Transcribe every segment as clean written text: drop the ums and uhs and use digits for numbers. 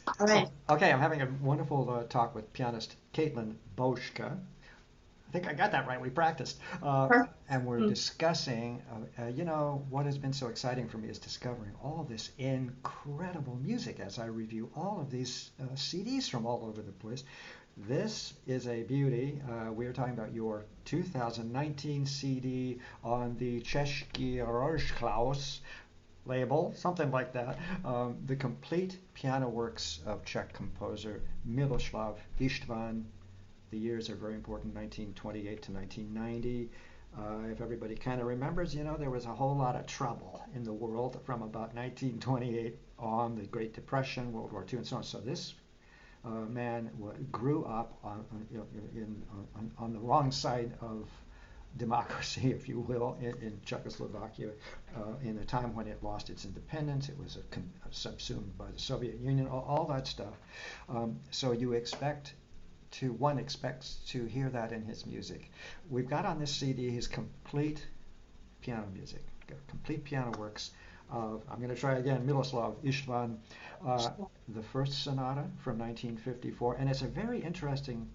All right. Okay, I'm having a wonderful talk with pianist Katelyn Bouska. I think I got that right. We practiced. Perfect. And we're Mm. discussing, what has been so exciting for me is discovering all this incredible music as I review all of these CDs from all over the place. This is a beauty. We are talking about your 2019 CD on the Czech label, something like that. The complete piano works of Czech composer Miloslav Istvan. The years are very important, 1928 to 1990. If everybody kind of remembers, there was a whole lot of trouble in the world from about 1928 on, the Great Depression, World War II, and so on. So this man grew up on the wrong side of democracy, if you will, in Czechoslovakia in a time when it lost its independence. It was subsumed by the Soviet Union, all that stuff. So one expects to hear that in his music. We've got on this CD his complete piano music, complete piano works of, I'm going to try again, Miloslav Istvan, uh, the first sonata from 1954, and it's a very interesting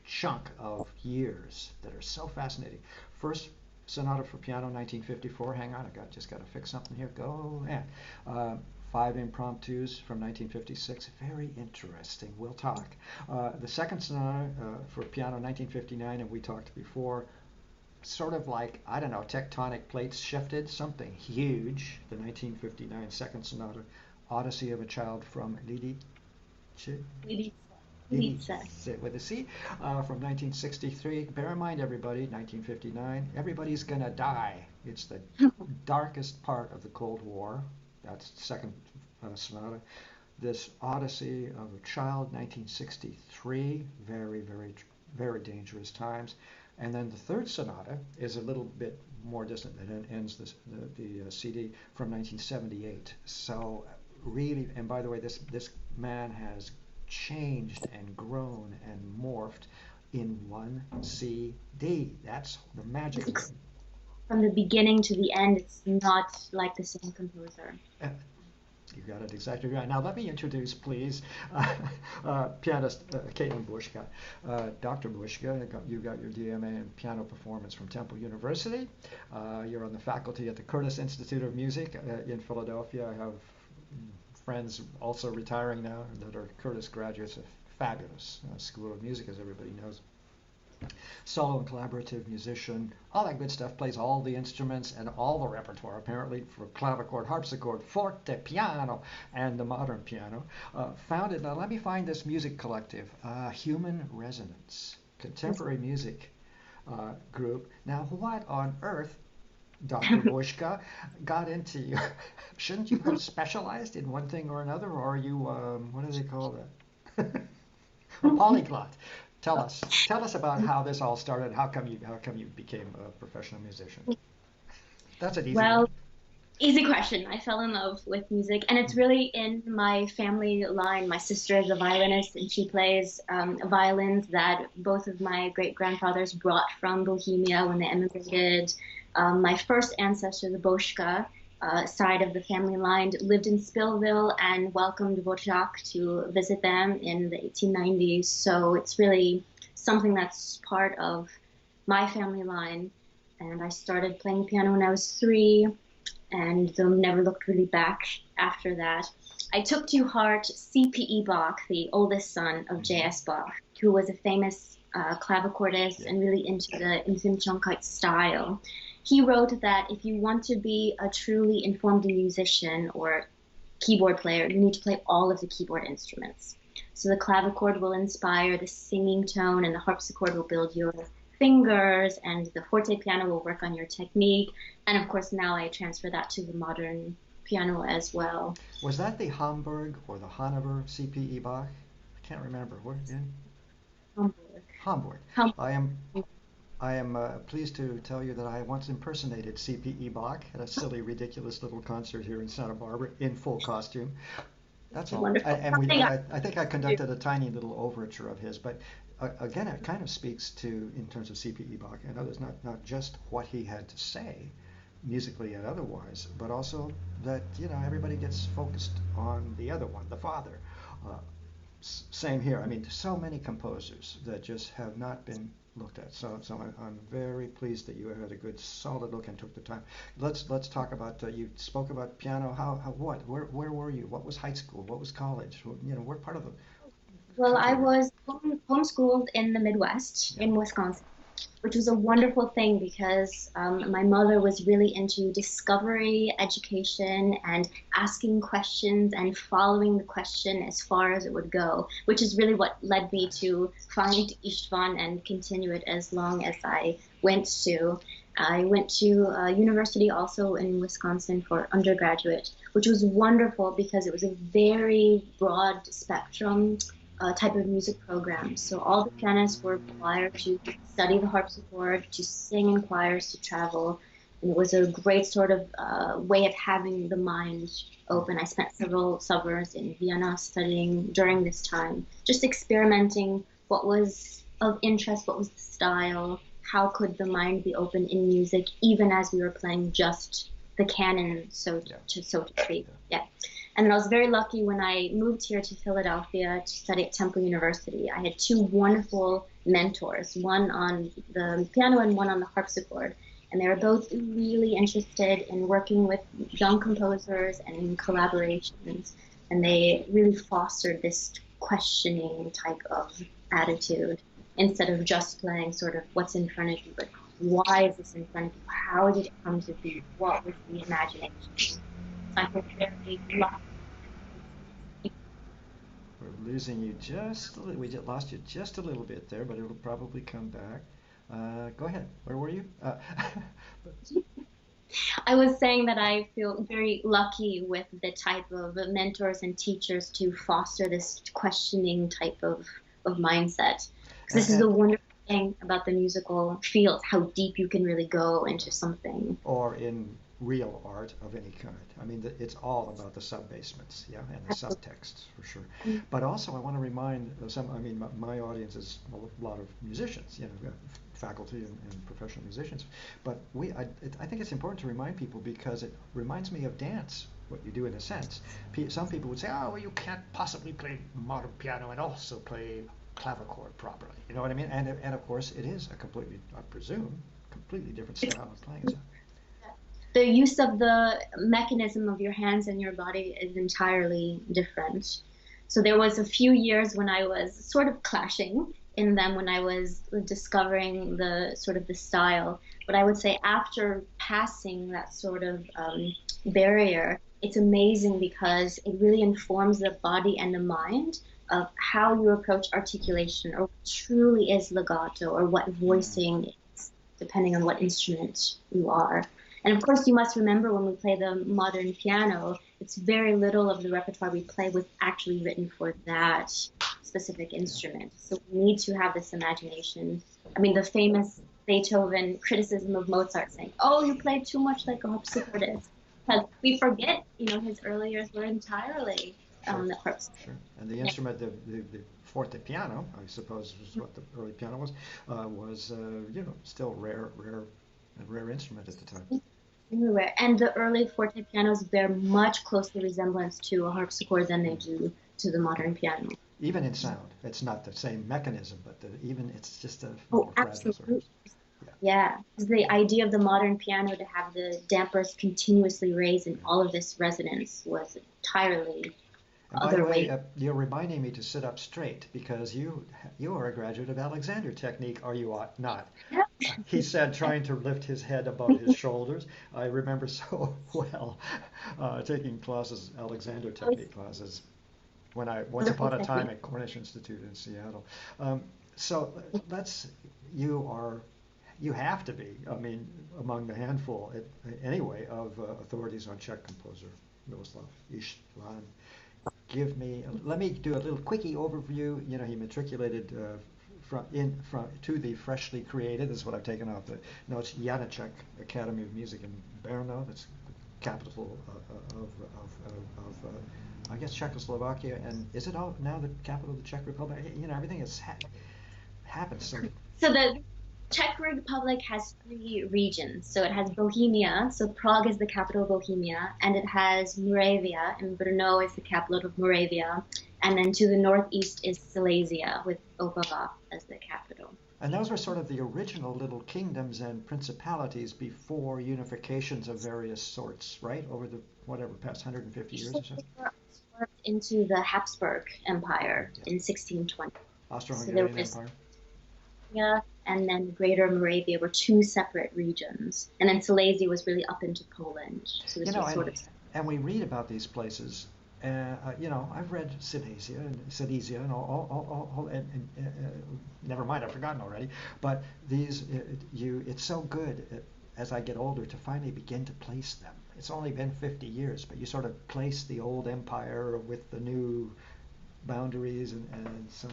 chunk of years that are so fascinating. First sonata for piano, 1954. Hang on, just got to fix something here. Go and five impromptus from 1956. Very interesting. We'll talk. The second sonata for piano, 1959, and we talked before. Sort of like, I don't know, tectonic plates shifted, something huge. The 1959 second sonata, Odyssey of a Child from Lisa. Lili Lisa. with a C, from 1963. Bear in mind, everybody, 1959. Everybody's gonna die. It's the darkest part of the Cold War. That's the second sonata. This Odyssey of a Child, 1963. Very, very, very dangerous times. And then the third sonata is a little bit more distant, and it ends the CD from 1978. So really, and by the way, this man has changed and grown and morphed in one CD. That's the magic of it. From the beginning to the end, it's not like the same composer. Uh, You got it exactly right. Now let me introduce, please, pianist Katelyn Bouska. Dr. Bouska, you got your DMA in piano performance from Temple University. You're on the faculty at the Curtis Institute of Music in Philadelphia. I have friends also retiring now that are Curtis graduates. A fabulous school of music, as everybody knows. Solo and collaborative musician, all that good stuff, plays all the instruments and all the repertoire apparently for clavichord, harpsichord, forte, piano, and the modern piano. Founded, now let me find this music collective, Human Resonance, contemporary music group. Now what on earth, Dr. Bushka, got into you? Shouldn't you have specialized in one thing or another, or are you, what do they call that? A polyglot. Tell us about how this all started. How come you became a professional musician? That's an easy one. Well, easy question. I fell in love with music, and it's really in my family line. My sister is a violinist, and she plays violins that both of my great grandfathers brought from Bohemia when they emigrated. My first ancestor, the Boschka side of the family line, lived in Spillville and welcomed Dvorak to visit them in the 1890s. So it's really something that's part of my family line. And I started playing piano when I was 3 and never looked really back after that. I took to heart C.P.E. Bach, the oldest son of Mm-hmm. J.S. Bach, who was a famous clavicordist Yeah. and really into the Intim style. He wrote that if you want to be a truly informed musician or keyboard player, you need to play all of the keyboard instruments. So the clavichord will inspire the singing tone, and the harpsichord will build your fingers, and the forte piano will work on your technique. And of course, now I transfer that to the modern piano as well. Was that the Hamburg or the Hanover CPE Bach? I can't remember. Where in Hamburg. Hamburg? Hamburg. I am I am pleased to tell you that I once impersonated CPE Bach at a silly, ridiculous little concert here in Santa Barbara in full costume. That's all. Wonderful. And Something I I think I do. conducted a tiny little overture of his, but again, it kind of speaks to, in terms of C.P.E. Bach and others, not just what he had to say, musically and otherwise, but also that everybody gets focused on the other one, the father. Same here. I mean, so many composers that just have not been looked at. So I'm very pleased that you had a good, solid look and took the time. Let's talk about. You spoke about piano. What? Where were you? What was high school? What was college? What part of the Well, I country were you? was homeschooled in the Midwest Yeah. in Wisconsin, which was a wonderful thing because my mother was really into discovery, education, and asking questions and following the question as far as it would go, which is really what led me Nice. to find Istvan and continue it as long as I went to. I went to university also in Wisconsin for undergraduate, which was wonderful because it was a very broad spectrum type of music program. So all the pianists were required to study the harpsichord, to sing in choirs, to travel. And it was a great sort of way of having the mind open. I spent several summers in Vienna studying during this time, just experimenting what was of interest, what was the style, how could the mind be open in music, even as we were playing just the canon, Yeah. so to speak. Yeah. Yeah. And then I was very lucky when I moved here to Philadelphia to study at Temple University. I had two wonderful mentors, one on the piano and one on the harpsichord. And they were both really interested in working with young composers and in collaborations. And they really fostered this questioning type of attitude instead of just playing sort of what's in front of you, but why is this in front of you? How did it come to be? What was the imagination? So I feel very lucky. We're losing you just a little. We just lost you just a little bit there, but it'll probably come back. Go ahead. Where were you? I was saying that I feel very lucky with the type of mentors and teachers to foster this questioning type of mindset. Because and, this is the and wonderful thing about the musical field, how deep you can really go into something. or in real art of any kind. I mean, it's all about the sub-basements, yeah, and the Absolutely. subtexts for sure. But also, I want to remind some. I mean, my audience is a lot of musicians, faculty and professional musicians. But I think it's important to remind people because it reminds me of dance. What you do in a sense. Some people would say, "Oh, well, you can't possibly play modern piano and also play clavichord properly." You know what I mean? And of course, it is a completely, I presume, completely different style of playing. So The use of the mechanism of your hands and your body is entirely different. So there was a few years when I was sort of clashing in them when I was discovering the sort of the style. But I would say after passing that sort of barrier, it's amazing because it really informs the body and the mind of how you approach articulation or what truly is legato or what mm, voicing is, depending on what instrument you are. And of course, you must remember when we play the modern piano, it's very little of the repertoire we play was actually written for that specific yeah. instrument. So we need to have this imagination. I mean, the famous Beethoven criticism of Mozart saying, "Oh, you play too much like a harpsichordist," because we forget, his early years were entirely Sure, the harpsichord. sure. And the Yeah. instrument, the forte piano, I suppose is what the early piano was still a rare instrument at the time. Everywhere. And the early forte pianos bear much closer resemblance to a harpsichord than they Mm. do to the modern piano. Even in sound, it's not the same mechanism, but even it's just a Oh, more fragile sort of. absolutely. Yeah, Yeah. It's the idea of the modern piano to have the dampers continuously raised and yeah. all of this resonance was entirely And by the other way, way. you're reminding me to sit up straight because you are a graduate of Alexander technique, or you ought not. He said, trying to lift his head above his shoulders. I remember so well taking classes, Alexander It's technique classes, when I a once wonderful upon a time technique. at Cornish Institute in Seattle. So let's you are you have to be, I mean, among the handful anyway of authorities on Czech composer Miloslav Istvan. Let me do a little quickie overview. He matriculated from to the freshly created. This is what I've taken off the notes. Janáček Academy of Music in Brno. That's the capital of I guess Czechoslovakia. And is it all now the capital of the Czech Republic? Everything has happened so. So Czech Republic has three regions. So it has Bohemia, so Prague is the capital of Bohemia, and it has Moravia, and Brno is the capital of Moravia. And then to the northeast is Silesia, with Opava as the capital. And those were sort of the original little kingdoms and principalities before unifications of various sorts, right? Over the, whatever, past 150 years or so? They were absorbed into the Habsburg Empire Yeah. in 1620. Austro-Hungarian Empire. Yeah, and then Greater Moravia were two separate regions. And then Silesia was really up into Poland. So this was sort of... And we read about these places. I've read Silesia and all never mind, I've forgotten already. But these, it's so good as I get older to finally begin to place them. It's only been 50 years, but you sort of place the old empire with the new boundaries and so.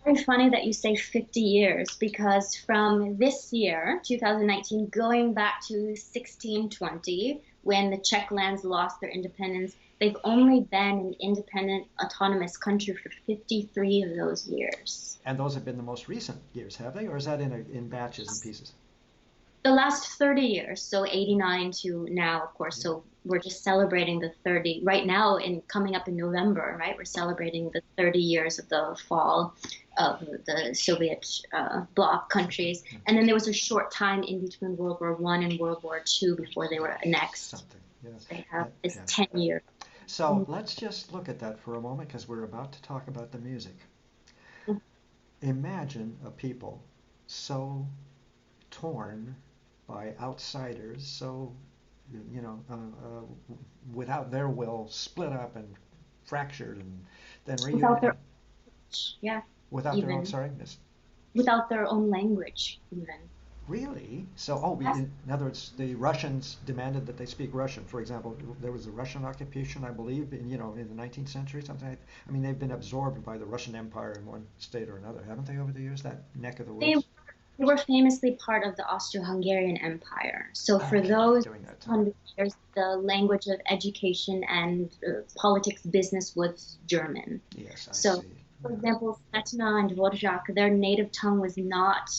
Very funny that you say 50 years, because from this year, 2019, going back to 1620, when the Czech lands lost their independence, they've only been an independent, autonomous country for 53 of those years. And those have been the most recent years, have they? Or is that in batches and pieces? The last 30 years, so 89 to now, of course. So we're just celebrating the 30, right now, coming up in November, right? We're celebrating the 30 years of the fall of the Soviet bloc countries. And then there was a short time in between World War I and World War II before they were annexed. Something, yeah. They have this 10 years. So let's just look at that for a moment, because we're about to talk about the music. Imagine a people so torn by outsiders, so without their will, split up and fractured, and then reunited. Without their own, sorry, miss. Without their own language, even. Really? So, in other words, the Russians demanded that they speak Russian. For example, there was a Russian occupation, I believe, in the 19th century, something. I mean, they've been absorbed by the Russian Empire in one state or another, haven't they, over the years? That neck of the woods. They were famously part of the Austro-Hungarian Empire. So for those 100 years, the language of education and politics, business was German. Yes, I see. For example, Smetana and Dvorak, their native tongue was not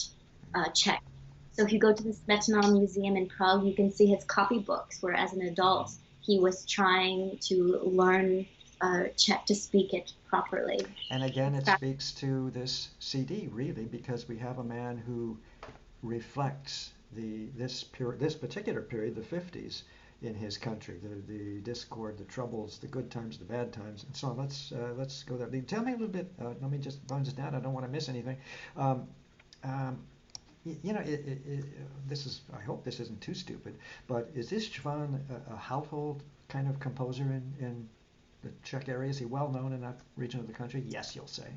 Czech. So if you go to the Smetana Museum in Prague, you can see his copybooks, where as an adult, he was trying to learn Czech to speak it properly. And again, it speaks to this CD, really, because we have a man who reflects this particular period, the 50s, in his country, the discord, the troubles, the good times, the bad times, and so on. Let's go there. Tell me a little bit. Let me just run this down. I don't want to miss anything. This is. I hope this isn't too stupid. But is this Istvan a household kind of composer in the Czech area? Is he well known in that region of the country? Yes, you'll say.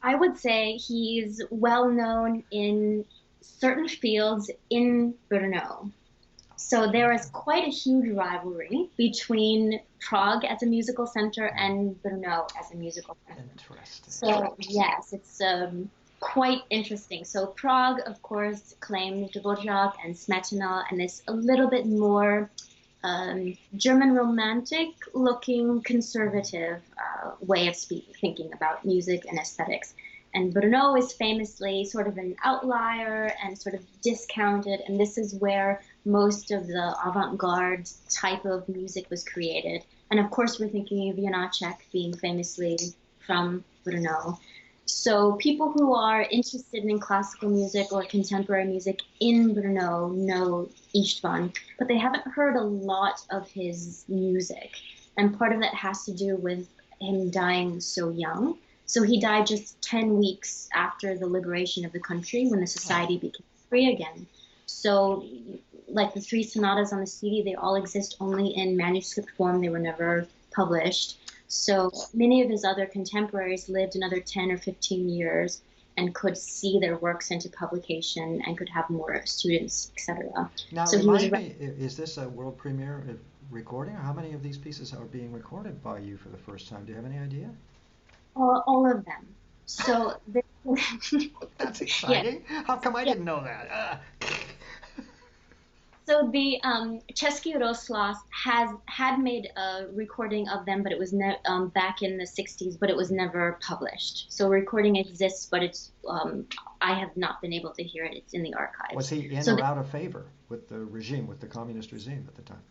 I would say he's well known in certain fields in Brno. So there is quite a huge rivalry between Prague as a musical center and Brno as a musical center. Interesting. So yes, it's quite interesting. So Prague, of course, claimed Dvorak and Smetana, and is a little bit more German romantic-looking conservative way of thinking about music and aesthetics. And Brno is famously sort of an outlier and sort of discounted, and this is where most of the avant-garde type of music was created. And of course, we're thinking of Janáček being famously from Brno. So people who are interested in classical music or contemporary music in Brno know Istvan, but they haven't heard a lot of his music. And part of that has to do with him dying so young. So he died just 10 weeks after the liberation of the country, when the society became free again. So like the three sonatas on the CD, they all exist only in manuscript form. They were never published. So many of his other contemporaries lived another 10 or 15 years and could see their works into publication and could have more students, etc. Now, so remind me, is this a world premiere recording? Or how many of these pieces are being recorded by you for the first time? Do you have any idea? All of them. So that's exciting. Yeah. How come I didn't know that? So the Český rozhlas had made a recording of them, but it was back in the 60s, but it was never published. So recording exists, but it's I have not been able to hear it. It's in the archives. Was he in So or out of favor with the regime, with the communist regime at the time?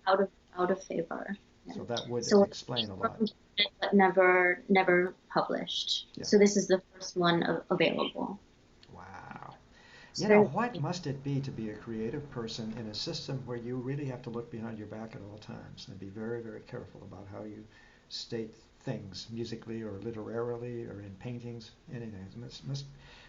out of favor. Yeah. So that would So explain a lot. But never published. Yeah. So this is the first one available. Wow. So You know, what must it be to be a creative person in a system where you really have to look behind your back at all times and be very, very careful about how you state things musically or literarily or in paintings, anything. It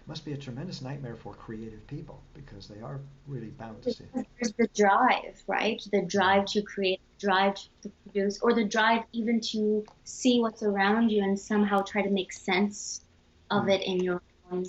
must be a tremendous nightmare for creative people because they are really bound to see. There's the drive, right? The drive to create, the drive to produce, or the drive even to see what's around you and somehow try to make sense of it in your own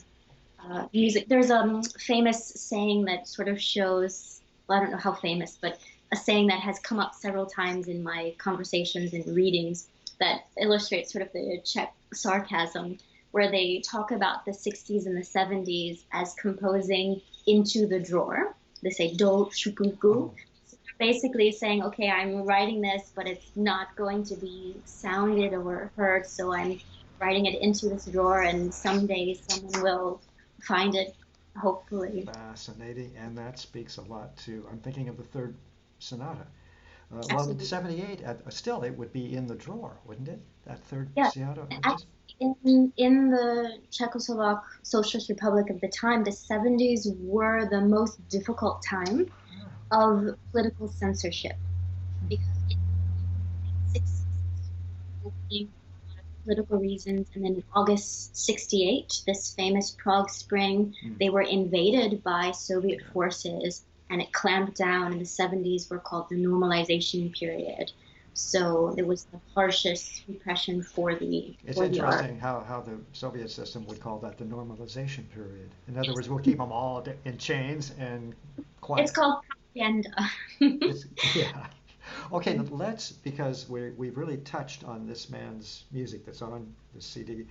music. There's a famous saying that sort of shows, well, I don't know how famous, but a saying that has come up several times in my conversations and readings that illustrates sort of the Czech sarcasm, where they talk about the 60s and the 70s as composing into the drawer. They say do shukunku. So they're basically saying, okay, I'm writing this, but it's not going to be sounded or heard, so I'm writing it into this drawer, and someday someone will find it, hopefully. Fascinating, and that speaks a lot to, I'm thinking of the third sonata. Well, Absolutely. 78, still it would be in the drawer, wouldn't it? That third Yeah. sonata? In the Czechoslovak Socialist Republic of the time, the 70s were the most difficult time of political censorship because in the 60s, for political reasons, and then in August 68, this famous Prague Spring, they were invaded by Soviet forces and it clamped down, and the 70s were called the normalization period. So there was the harshest repression for the It's for the art. interesting how the Soviet system would call that the normalization period. In other words, we'll keep them all in chains and quiet. It's called propaganda. Yeah. Okay, because we've really touched on this man's music that's on the CD.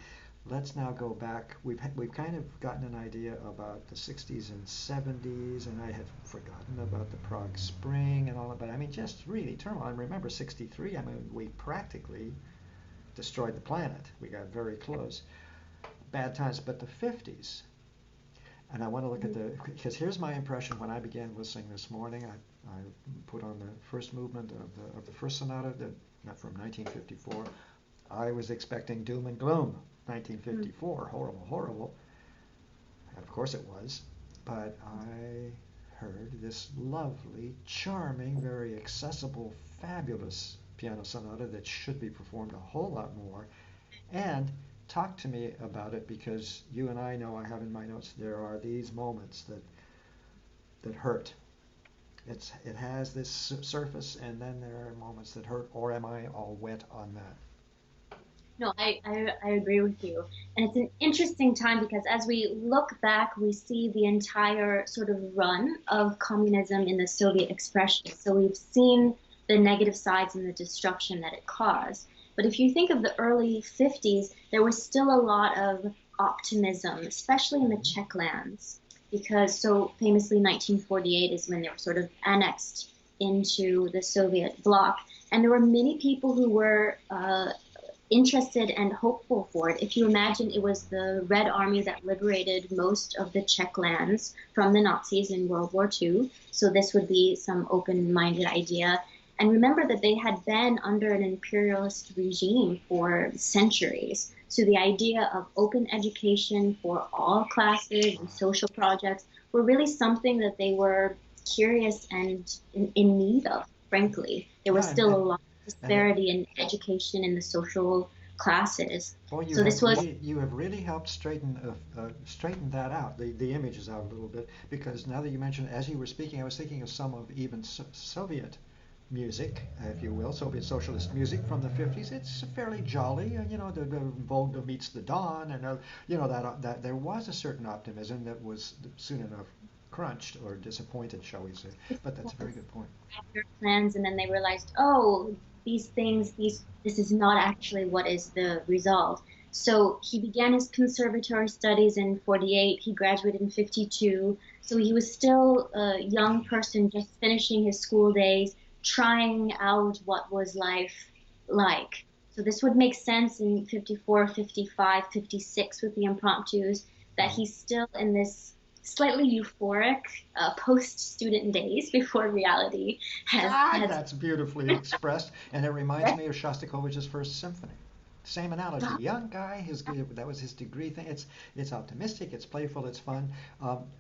Let's now go back. We've kind of gotten an idea about the 60s and 70s, and I had forgotten about the Prague Spring and all of that. But I mean, just really turmoil. And remember, 63. I mean, we practically destroyed the planet. We got very close. Bad times, but the 50s. And I want to look at because here's my impression when I began listening this morning. I put on the first movement of the first sonata, from 1954. I was expecting doom and gloom. 1954, horrible, horrible. And of course it was. But I heard this lovely, charming, very accessible, fabulous piano sonata that should be performed a whole lot more. And talk to me about it, because you and I know, I have in my notes, there are these moments that hurt. It has this surface, and then there are moments that hurt. Or am I all wet on that? No, I agree with you. And it's an interesting time because as we look back, we see the entire sort of run of communism in the Soviet expression. So we've seen the negative sides and the destruction that it caused. But if you think of the early 50s, there was still a lot of optimism, especially in the Czech lands, because so famously 1948 is when they were sort of annexed into the Soviet bloc. And there were many people who were interested and hopeful for it. If you imagine, it was the Red Army that liberated most of the Czech lands from the Nazis in World War II. So this would be some open-minded idea. And remember that they had been under an imperialist regime for centuries. So the idea of open education for all classes and social projects were really something that they were curious and in need of, frankly. There was still a lot of disparity in education in the social classes. Well, you have really helped straighten that out, the images out a little bit, because now that you mentioned, as you were speaking, I was thinking of some of even Soviet music, if you will, Soviet socialist music from the 50s. It's fairly jolly, the Volga meets the dawn, and that there was a certain optimism that was soon enough crunched or disappointed, shall we say. But that's a very good point. Their plans, and then they realized, oh, these things, this is not actually what is the result. So he began his conservatory studies in 48. He graduated in 52. So he was still a young person just finishing his school days, trying out what was life like. So this would make sense in 54, 55, 56 with the impromptus, that he's still in this slightly euphoric post-student days before reality has That's beautifully expressed, and it reminds me of Shostakovich's First Symphony. Same analogy. Young guy, that was his degree thing. It's optimistic, it's playful, it's fun,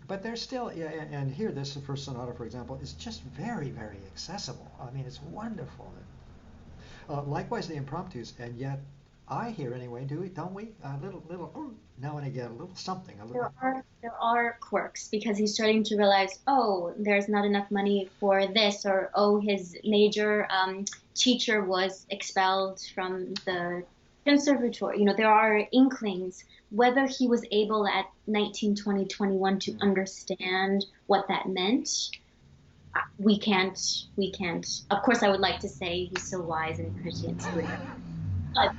but there's still, yeah, and here this first sonata, for example, is just very, very accessible. I mean, it's wonderful. Likewise, the impromptus, and yet I hear anyway, don't we? A little, now and again, a little something, a little. There are quirks because he's starting to realize, oh, there's not enough money for this, or oh, his major teacher was expelled from the conservatory. There are inklings. Whether he was able at 19, 20, 21 to understand what that meant, we can't. Of course, I would like to say he's so wise and pretty and sweet, but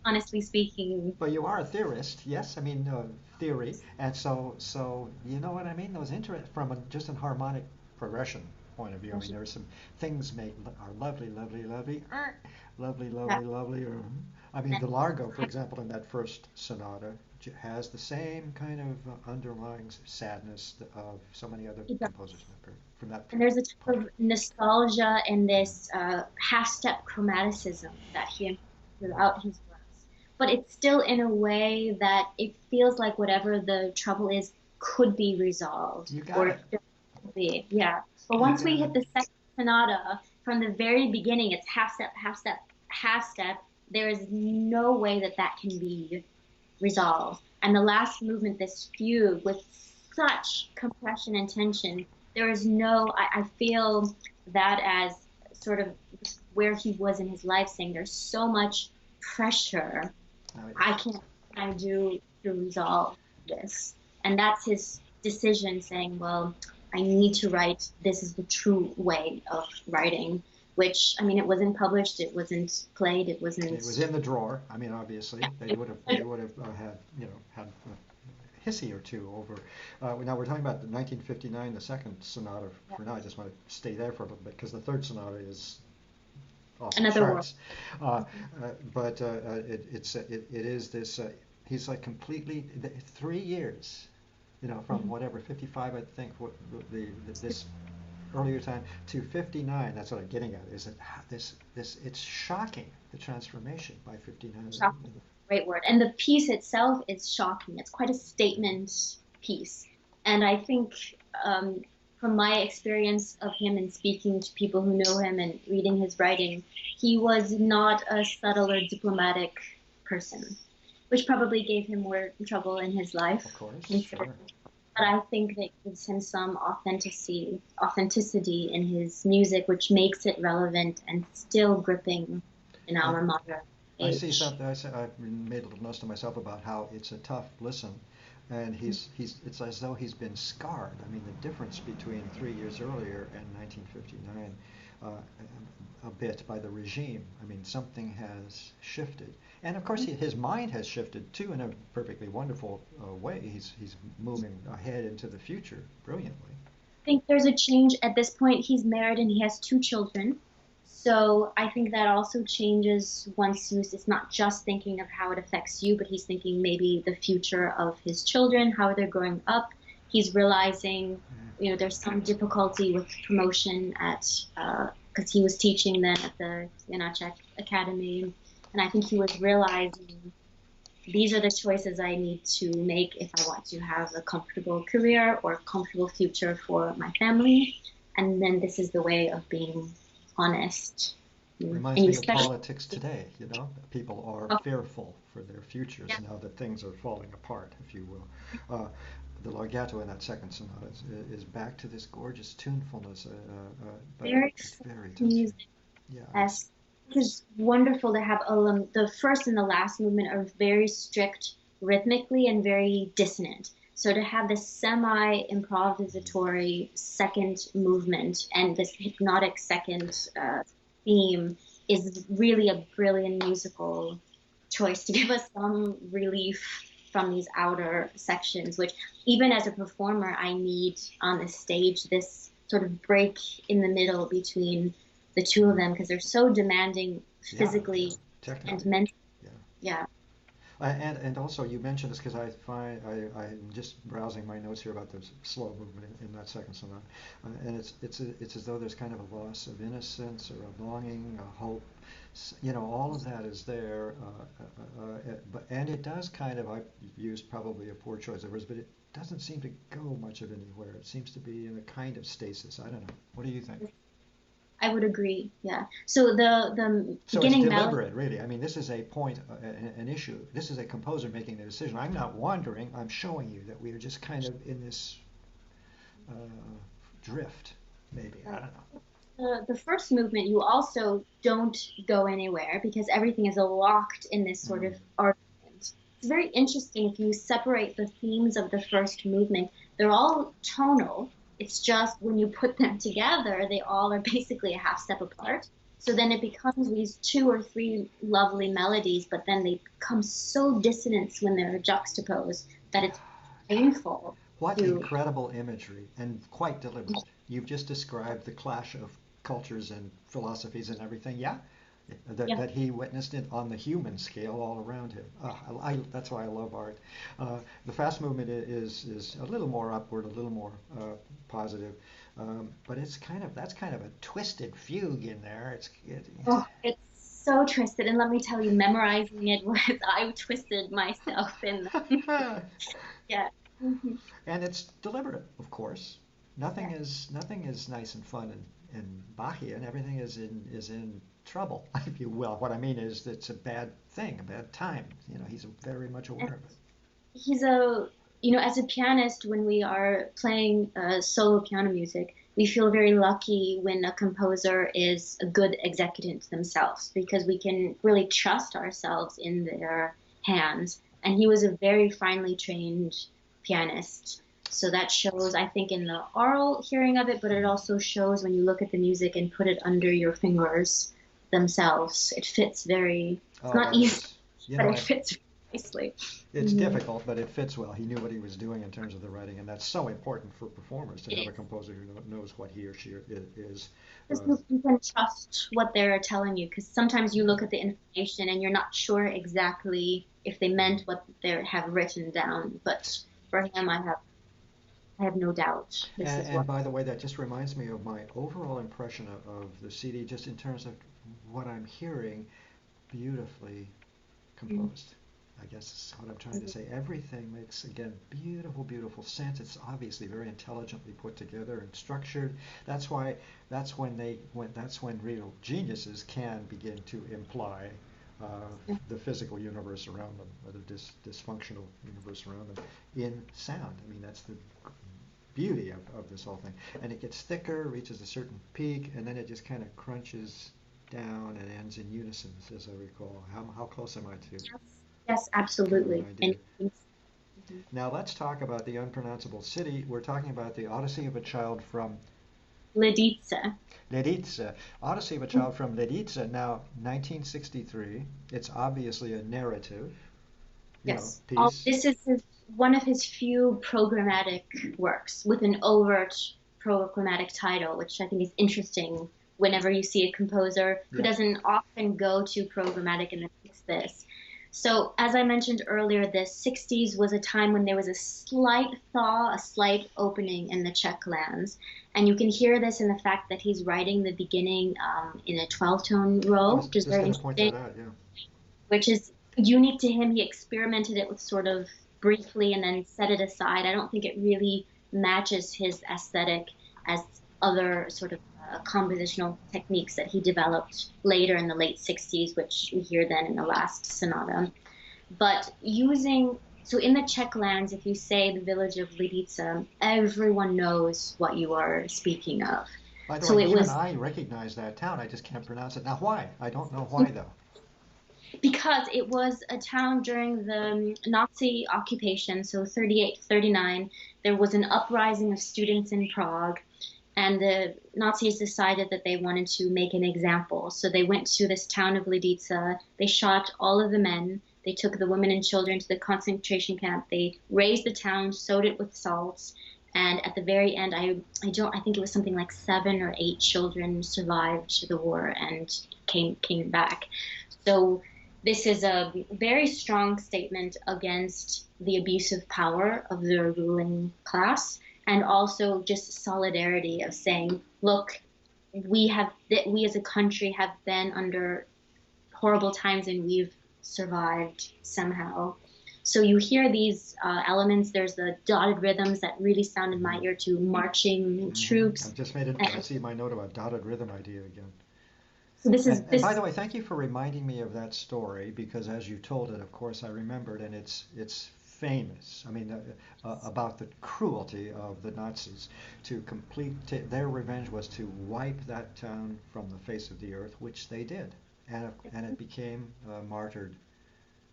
honestly speaking, But you are a theorist, yes. I mean, theory, and so you know what I mean. Those from just a harmonic progression point of view. I mean, there are some things are lovely, lovely, lovely, lovely, lovely, lovely. I mean, the Largo, for example, in that first sonata, has the same kind of underlying sadness of so many other composers from that. and there's a type of nostalgia and this half-step chromaticism that he employs throughout his works. But it's still in a way that it feels like whatever the trouble is could be resolved. You got it. Be, yeah. But once we hit the second sonata, from the very beginning, it's half step, half step, half step. There is no way that that can be resolved. And the last movement, this fugue with such compression and tension, there is no, I feel that as sort of where he was in his life, saying there's so much pressure. I can't do to resolve this. And that's his decision, saying, well, I need to write, this is the true way of writing, which, I mean, it wasn't published, it wasn't played, it wasn't. It was in the drawer. I mean, obviously, they would have had, had a hissy or two over. Now we're talking about the 1959, the second sonata. For now, I just want to stay there for a little bit because the third sonata is off the charts. But it is this. He's like completely 3 years. From whatever 55, I think, this earlier time to 59. That's what I'm getting at. Is that this? It's shocking, the transformation by 59. Shocking. Great word. And the piece itself is shocking. It's quite a statement piece. And I think from my experience of him and speaking to people who know him and reading his writing, he was not a subtle or diplomatic person, which probably gave him more trouble in his life. Of course, sure. But I think that it gives him some authenticity in his music, which makes it relevant and still gripping in our modern age. I see something. I've made a little note to myself about how it's a tough listen, and it's as though he's been scarred. I mean, the difference between 3 years earlier and 1959. A bit by the regime. I mean, something has shifted, and of course, his mind has shifted too in a perfectly wonderful way. He's moving ahead into the future brilliantly. I think there's a change at this point. He's married and he has 2 children, so I think that also changes once it's not just thinking of how it affects you, but he's thinking maybe the future of his children, how they're growing up. He's realizing, there's some difficulty with promotion at. Because he was teaching then at the Czech Academy, and I think he was realizing these are the choices I need to make if I want to have a comfortable career or a comfortable future for my family, and then this is the way of being honest. Reminds me of politics today, people are fearful for their futures now that things are falling apart, if you will. The Larghetto in that second sonata is back to this gorgeous tunefulness. Very music. Yeah. Yes. It is wonderful to have the first and the last movement are very strict rhythmically and very dissonant. So to have this semi-improvisatory second movement and this hypnotic second theme is really a brilliant musical choice to give us some relief from these outer sections, which even as a performer, I need on the stage, this sort of break in the middle between the two of them, because they're so demanding Yeah, physically and technically. mentally. Yeah. Yeah. And also you mentioned this because I'm just browsing my notes here about the slow movement in that second sonata, and it's as though there's kind of a loss of innocence or a longing, a hope, all of that is there, but and it does kind of, I've used probably a poor choice of words, but it doesn't seem to go much of anywhere. It seems to be in a kind of stasis. I don't know. What do you think? I would agree. Yeah. So the So it's beginning melody. deliberate, really. I mean, this is a point, an issue. This is a composer making the decision. I'm not wandering. I'm showing you that we are just kind of in this uh, drift, maybe. I don't know. The first movement, you also don't go anywhere because everything is locked in this sort Mm. of argument. It's very interesting if you separate the themes of the first movement. They're all tonal. It's just when you put them together, they all are basically a half step apart. So then it becomes these two or three lovely melodies, but then they become so dissonant when they're juxtaposed that it's painful What to. incredible imagery and quite deliberate. You've just described the clash of cultures and philosophies and everything. Yeah, Yeah. that he witnessed it on the human scale all around him. That's why I love art. The fast movement is a little more upward, a little more positive, but that's kind of a twisted fugue in there. Oh, it's so twisted. And let me tell you, memorizing it was, I twisted myself in them. Yeah. Hmm. And it's deliberate, of course. Yeah. Nothing is nice and fun and Bachian. Everything is in trouble, if you will. What I mean is it's a bad thing, a bad time. He's very much And aware of it. he's a, as a pianist, when we are playing solo piano music, we feel very lucky when a composer is a good executant themselves because we can really trust ourselves in their hands. And he was a very finely trained pianist. So that shows, I think, in the oral hearing of it, but it also shows when you look at the music and put it under your fingers themselves. It fits very, it's Oh, not it easy, is. but it fits nicely. It's Hmm. difficult, but it fits well. He knew what he was doing in terms of the writing, and that's so important for performers to It have a is. composer who knows what he or she is. Just Uh, you can trust what they're telling you because sometimes you yeah. look at the information and you're not sure exactly if they meant what they have written down. But for him, I have no doubt this is And what. by the way, that just reminds me of my overall impression of the CD, just in terms of what I'm hearing, beautifully composed. I guess is what I'm trying to say. Everything makes, again, beautiful, beautiful sense. It's obviously very intelligently put together and structured. That's why, that's when real geniuses can begin to imply uh, the physical universe around them, or the dysfunctional universe around them, in sound. I mean, that's the beauty of this whole thing. And it gets thicker, reaches a certain peak, and then it just kind of crunches down and ends in unison, as I recall. How close am I to Yes, yes, kind of an absolutely. And idea? mhm. Now let's talk about the unpronounceable city. We're talking about the Odyssey of a Child from Lidice. Ledice. Odyssey of a Child from Ledice. Now, 1963. It's obviously a narrative, Yes. piece. This is one of his few programmatic works with an overt programmatic title, which I think is interesting whenever you see a composer who Yeah. doesn't often go to programmatic and then picks this. So, as I mentioned earlier, the 60s was a time when there was a slight thaw, a slight opening in the Czech lands. And you can hear this in the fact that he's writing the beginning in a 12-tone I row, was which is just very going to point interesting, that out, yeah. which is unique to him. He experimented it with sort of briefly and then set it aside. I don't think it really matches his aesthetic as other sort of compositional techniques that he developed later in the late 60s, which we hear then in the last sonata. But so in the Czech lands, if you say the village of Lidice, everyone knows what you are speaking of. By the So way, it even was I recognize that town. I just can't pronounce it. Now, why? I don't know why, though. because it was a town during the Nazi occupation, so 38, 39. There was an uprising of students in Prague, And the Nazis decided that they wanted to make an example. So they went to this town of Lidice. They shot all of the men. They took the women and children to the concentration camp. They razed the town, sowed it with salt. And at the very end, I think it was something like 7 or 8 children survived the war and came back. So this is a very strong statement against the abusive power of the ruling class, and also just solidarity of saying, look, we as a country have been under horrible times and we've survived somehow. So you hear these elements. There's the dotted rhythms that really sound in my ear to marching troops. I've just made it. I see my note about dotted rhythm idea again. So and by the way, thank you for reminding me of that story, because as you told it, of course, I remembered, and it's famous. I mean, about the cruelty of the Nazis to their revenge was to wipe that town from the face of the earth, which they did, and it became a martyred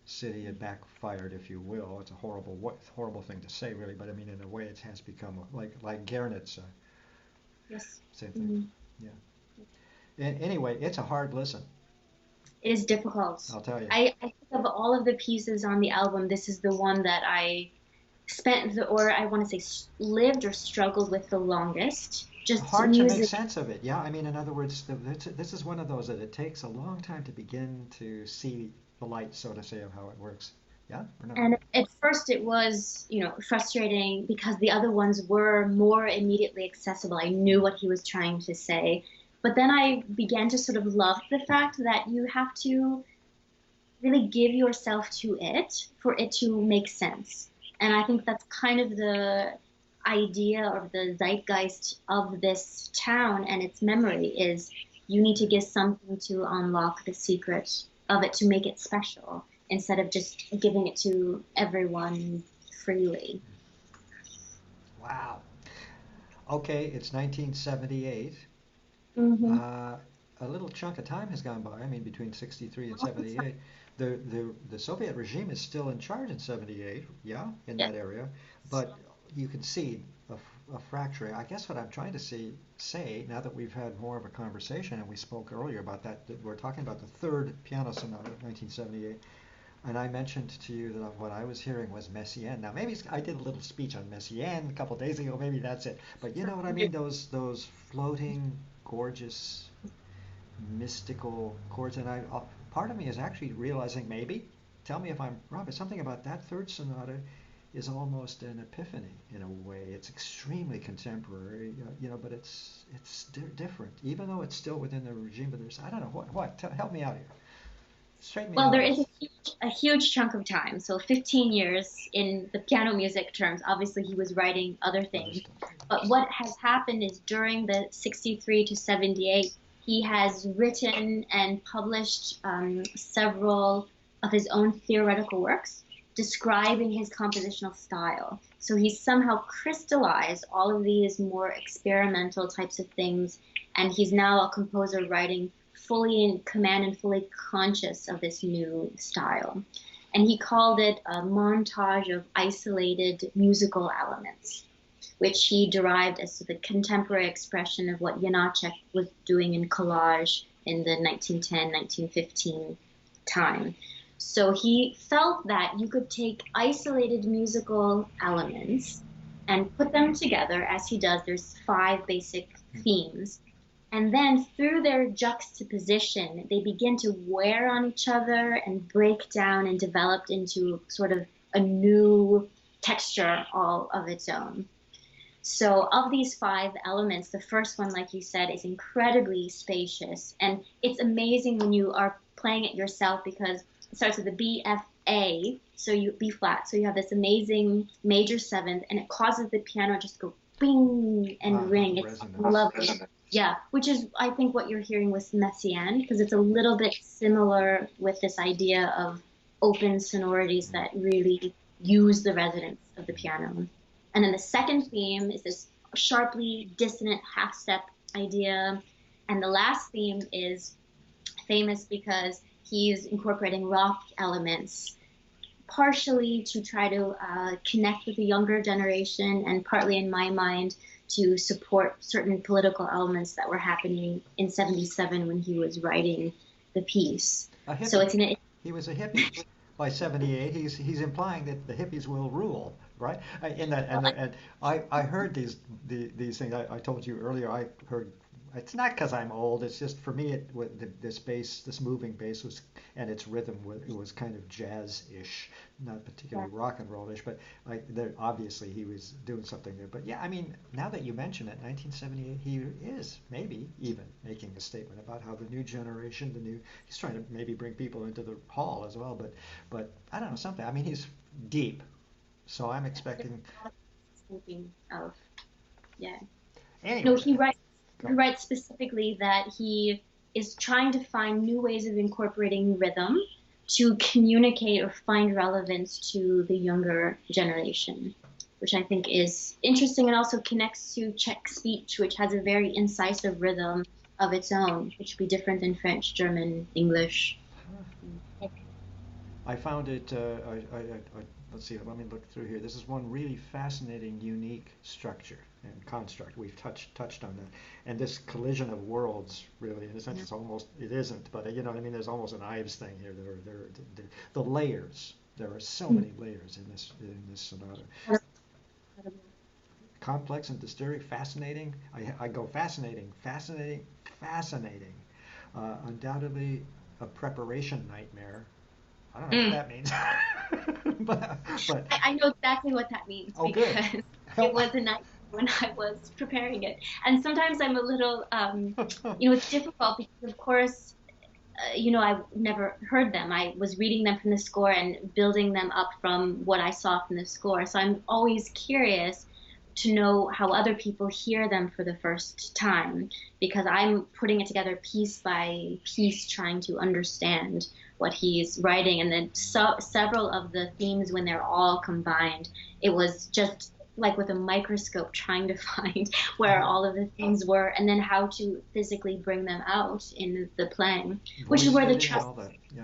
city. It backfired, if you will. It's a horrible thing to say, really, but I mean, in a way, it has become like Guernica. Yes. Same thing. Mm-hmm. Yeah. Anyway, it's a hard listen. It is difficult. I'll tell you. I think of all of the pieces on the album, this is the one that I want to say lived or struggled with the longest. Just hard to make sense of it. Yeah, I mean, in other words, this is one of those that it takes a long time to begin to see the light, so to say, of how it works. Yeah, or not? And at first it was, frustrating because the other ones were more immediately accessible. I knew what he was trying to say. But then I began to sort of love the fact that you have to really give yourself to it for it to make sense. And I think that's kind of the idea or the zeitgeist of this town and its memory is you need to give something to unlock the secret of it to make it special instead of just giving it to everyone freely. Wow. Okay, it's 1978. Mm-hmm. A little chunk of time has gone by. I mean, between 63 and 78. The Soviet regime is still in charge in 78, yeah, in that area. But you can see a fracture. I guess what I'm trying to say, now that we've had more of a conversation, and we spoke earlier about that we're talking about the third piano sonata, 1978, and I mentioned to you that what I was hearing was Messiaen. Now, maybe I did a little speech on Messiaen a couple of days ago. Maybe that's it. But you know what I mean? Those floating, gorgeous, mystical chords. And part of me is actually realizing, maybe, tell me if I'm wrong, but something about that third sonata is almost an epiphany in a way. It's extremely contemporary, but it's different, even though it's still within the regime. But there's, I don't know, what? Help me out here. Well, there is a huge chunk of time. So 15 years in the piano music terms. Obviously, he was writing other things. But what has happened is during the 63 to 78, he has written and published several of his own theoretical works describing his compositional style. So he's somehow crystallized all of these more experimental types of things, and he's now a composer writing fully in command and fully conscious of this new style. And he called it a montage of isolated musical elements, which he derived as the contemporary expression of what Janacek was doing in collage in the 1910, 1915 time. So he felt that you could take isolated musical elements and put them together, as he does. There's 5 basic themes. And then through their juxtaposition, they begin to wear on each other and break down and develop into sort of a new texture all of its own. So of these 5 elements, the first one, like you said, is incredibly spacious. And it's amazing when you are playing it yourself because it starts with a B, F, A, B flat. So you have this amazing major 7th, and it causes the piano just to go bing and ring. It's lovely. Yeah, which is, I think, what you're hearing with Messiaen, because it's a little bit similar with this idea of open sonorities that really use the resonance of the piano. And then the second theme is this sharply dissonant half-step idea. And the last theme is famous because he's incorporating rock elements, partially to try to connect with the younger generation, and partly, in my mind, to support certain political elements that were happening in 77 when he was writing the piece. A hippie. So it's an He was a hippie. By 78, he's implying that the hippies will rule, right? And I heard these things. I told you earlier. I heard. It's not because I'm old. It's just for me, this bass, this moving bass was, and its rhythm was kind of jazz-ish, not particularly rock and roll-ish. But obviously he was doing something there. But yeah, I mean, now that you mention it, 1978, he is maybe even making a statement about how the new generation, he's trying to maybe bring people into the hall as well. But I don't know, something. I mean, he's deep, so I'm expecting. Thinking of, yeah. Anyway, no, he writes specifically that he is trying to find new ways of incorporating rhythm to communicate or find relevance to the younger generation, which I think is interesting and also connects to Czech speech, which has a very incisive rhythm of its own, which would be different than French, German, English. I found it. Let's see. Let me look through here. This is one really fascinating, unique structure and construct. We've touched on that, and this collision of worlds, really, in a sense, it isn't. But you know what I mean. There's almost an Ives thing here. The layers. There are so many layers in this sonata. Complex and disturbing, fascinating. I go fascinating. Undoubtedly a preparation nightmare. I don't know what that means. but I know exactly what that means because it was a night when I was preparing it. And sometimes I'm a little, it's difficult because, of course, I've never heard them. I was reading them from the score and building them up from what I saw from the score. So I'm always curious to know how other people hear them for the first time because I'm putting it together piece by piece, trying to understand what he's writing. And then several of the themes, when they're all combined, it was just like with a microscope trying to find where all of the themes were and then how to physically bring them out in the playing, which is where the trust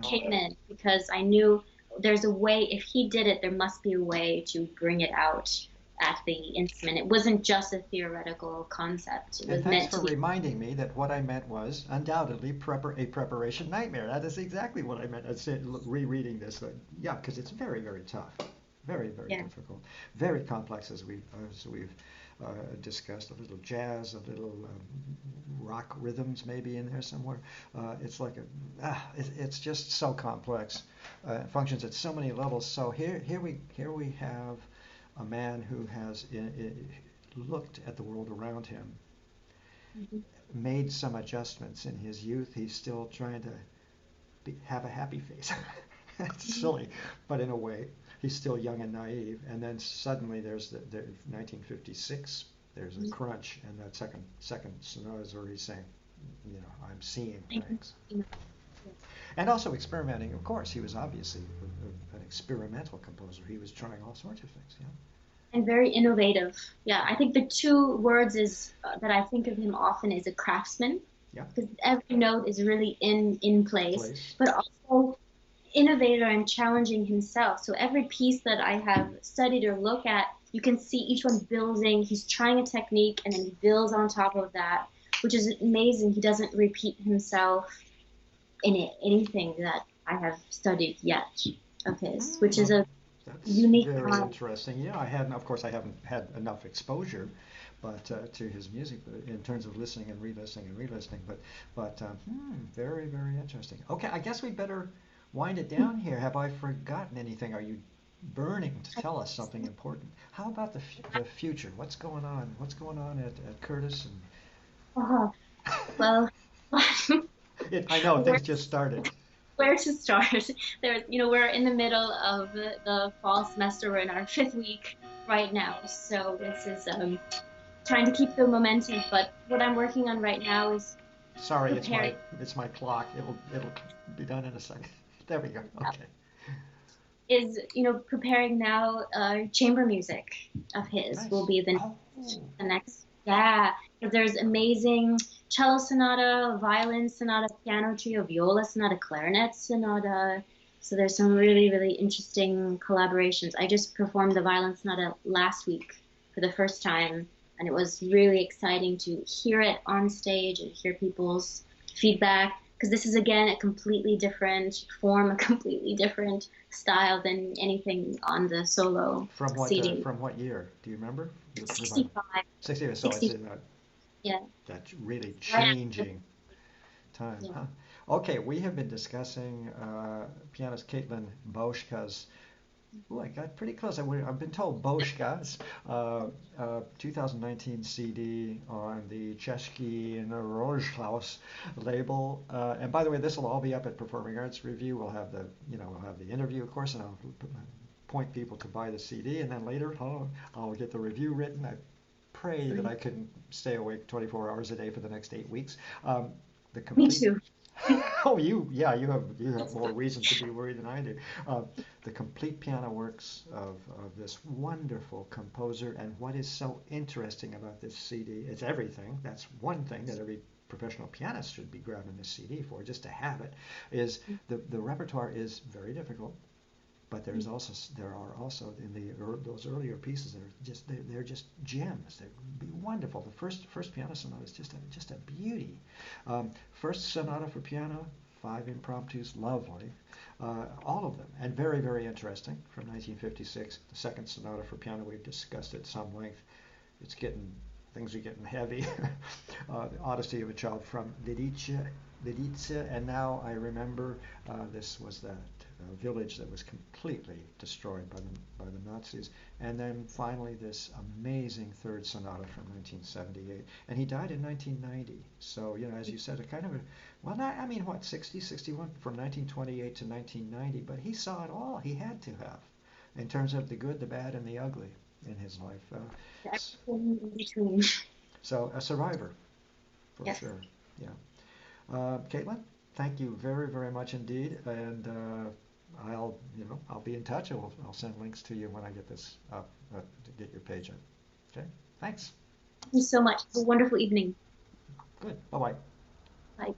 came in, because I knew there's a way, if he did it, there must be a way to bring it out at the instrument. It wasn't just a theoretical concept. It was and thanks for reminding me that what I meant was undoubtedly a preparation nightmare. That is exactly what I meant. I said, rereading this, yeah, because it's very, very tough, very, very difficult, very complex, as we've discussed. A little jazz, a little rock rhythms maybe in there somewhere. It's like it's just so complex. Functions at so many levels. So here we have a man who has looked at the world around him, made some adjustments in his youth. He's still trying to have a happy face. It's silly, but in a way, he's still young and naive. And then suddenly there's the 1956. There's a crunch, and that second sonata is where he's saying, I'm seeing things. And also experimenting, of course. He was obviously an experimental composer. He was trying all sorts of things. And very innovative. Yeah, I think the two words that I think of him often is a craftsman. Yeah. Because every note is really in place, but also innovator and challenging himself. So every piece that I have studied or look at, you can see each one building. He's trying a technique and then he builds on top of that, which is amazing. He doesn't repeat himself in anything that I have studied yet of his, which is a unique. Very interesting. I haven't had enough exposure, but to his music, but in terms of listening and re-listening, but very, very interesting. Okay, I guess we better wind it down here. Have I forgotten anything? Are you burning to tell us something important? How about the future? What's going on? What's going on at Curtis? Well, I know things just started. Where to start? We're in the middle of the fall semester. We're in our 5th week right now, so this is trying to keep the momentum. But what I'm working on right now is it's my clock. It'll be done in a second. There we go. Okay. Is preparing now chamber music of his will be the next. Yeah, there's amazing cello sonata, violin sonata, piano trio, viola sonata, clarinet sonata. So there's some really, really interesting collaborations. I just performed the violin sonata last week for the first time, and it was really exciting to hear it on stage and hear people's feedback. Because this is again a completely different form, a completely different style than anything on the solo CD. From what year? Do you remember? Remind me. 65, 60. So it's 60, in yeah, that's really right after, changing time, yeah. huh? Okay, we have been discussing pianist Katelyn Bouska's. Oh, I got pretty close. I've been told Bouska's 2019 CD on the Czech and Rožhaus label. And by the way, this will all be up at Performing Arts Review. We'll have the interview, of course, and I'll point people to buy the CD. And then later, I'll get the review written. I pray that I can stay awake 24 hours a day for the next 8 weeks. The Me complete too. Oh, you have more reason to be worried than I do. The complete piano works of this wonderful composer, and what is so interesting about this CD, it's everything. That's one thing that every professional pianist should be grabbing this CD for, just to have it, is the repertoire is very difficult. But there are also in those earlier pieces that are they're just gems. They're wonderful. The first piano sonata is just a beauty. First sonata for piano, 5 impromptus, lovely, all of them, and very very interesting from 1956. The second sonata for piano we've discussed at some length. It's getting things are getting heavy. The Odyssey of a Child from Lidice, and now I remember this was that village that was completely destroyed by the Nazis, and then finally this amazing third sonata from 1978, and he died in 1990. So as you said, a kind of a well, not, I mean, what 60, 61 from 1928 to 1990, but he saw it all. He had to have, in terms of the good, the bad, and the ugly in his life. Everything in between. So a survivor, for Yes. sure. Yeah. Katelyn, thank you very, very much indeed, and I'll be in touch. I'll send links to you when I get this up to get your page up. Okay. Thanks. Thank you so much. Have a wonderful evening. Good. Bye bye. Bye.